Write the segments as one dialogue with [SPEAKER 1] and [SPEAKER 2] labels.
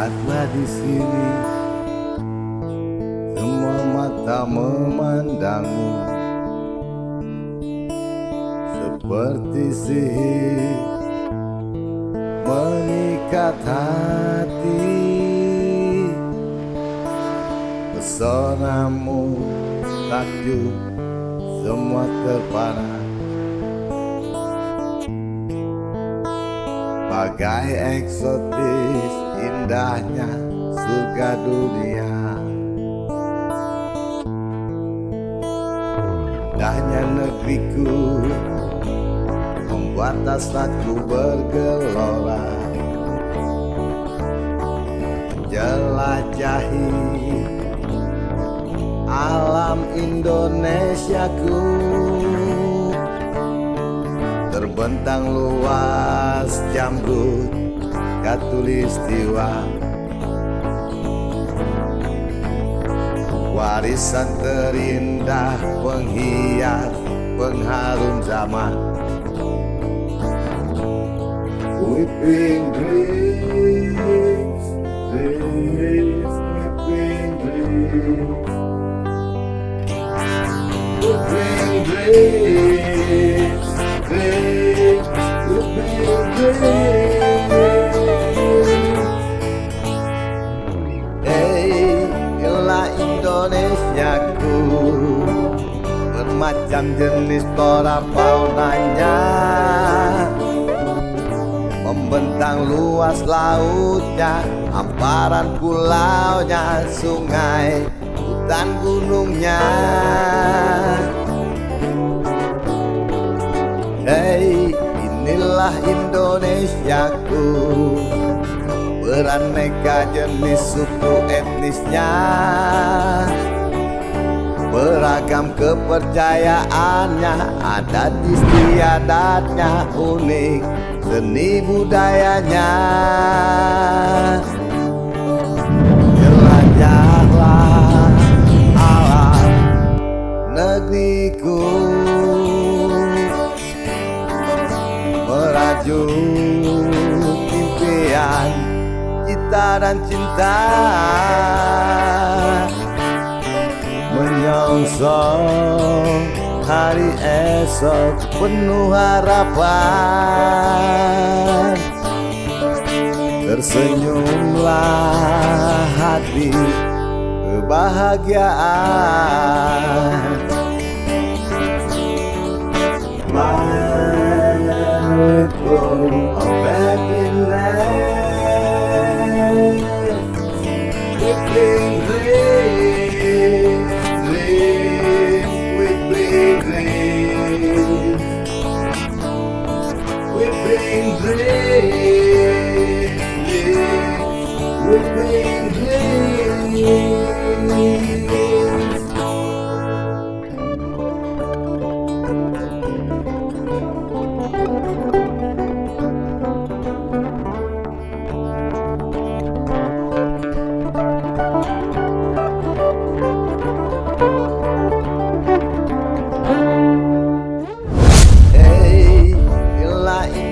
[SPEAKER 1] Lihatlah di sini, semua mata memandangmu seperti sihir mengikat hati. Pesonamu takjub, semua terpana bagai eksotis indahnya surga dunia. Indahnya negeriku membuat hasratku bergelora, menjelajahi alam Indonesiaku. Terbentang luas Jamrut Khatulistiwa, warisan terindah penghias pengharum zaman. Weeping dreams, dreams, weeping dreams, weeping dreams, dreams, weeping dreams. Hey, inilah Indonesiaku, bermacam jenis flora faunanya, membentang luas lautnya, hamparan pulaunya, sungai, hutan gunungnya. Hey, inilah Indonesiaku, beraneka jenis suku etnisnya, beragam kepercayaannya, adat istiadatnya, unik seni budayanya. Jelajahlah alam negeriku, merajut impian, cita dan cinta, menyongsong hari esok penuh harapan. Tersenyumlah hati kebahagiaan. Assalamualaikum warahmatullahi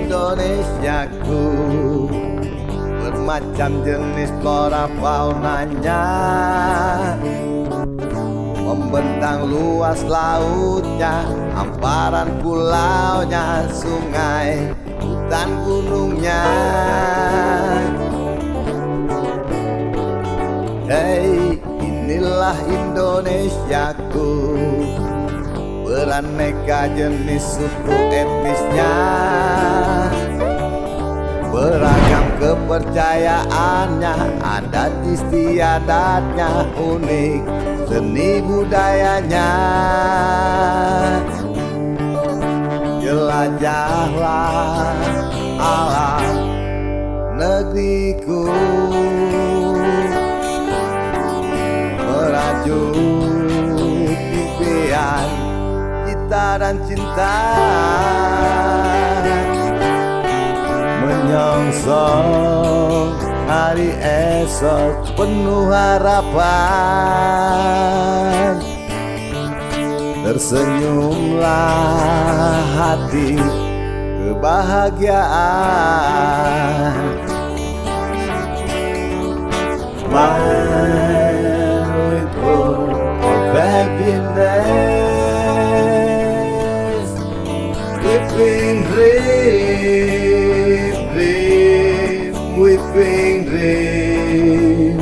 [SPEAKER 1] Indonesiaku, bermacam jenis flora faunanya, membentang luas lautnya, hamparan pulaunya, sungai, hutan gunungnya. Hey, inilah Indonesiaku, beraneka jenis suku etnisnya, beragam kepercayaannya, adat istiadatnya, unik seni budayanya. Jelajahlah alam negeriku, merajut impian, cita dan cinta, menyongsong hari esok penuh harapan. Tersenyumlah hati kebahagiaan. Smile with full of happiness. Weeping dream, dream, weeping dream.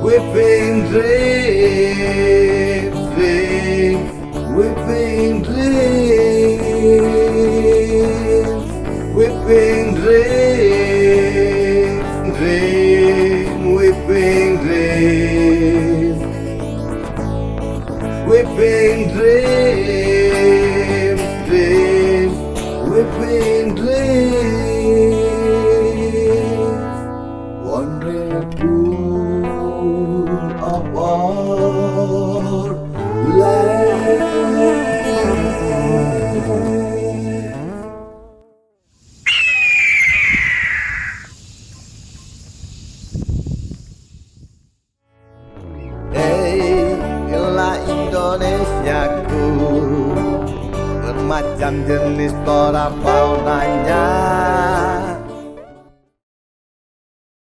[SPEAKER 1] Weeping dream, dream, weeping dream. Weeping dream, dream, weeping dream. Weeping dream, dream, weeping dream. Wandering pool of our land. Inilah Indonesiaku, bermacam jenis flora faunanya.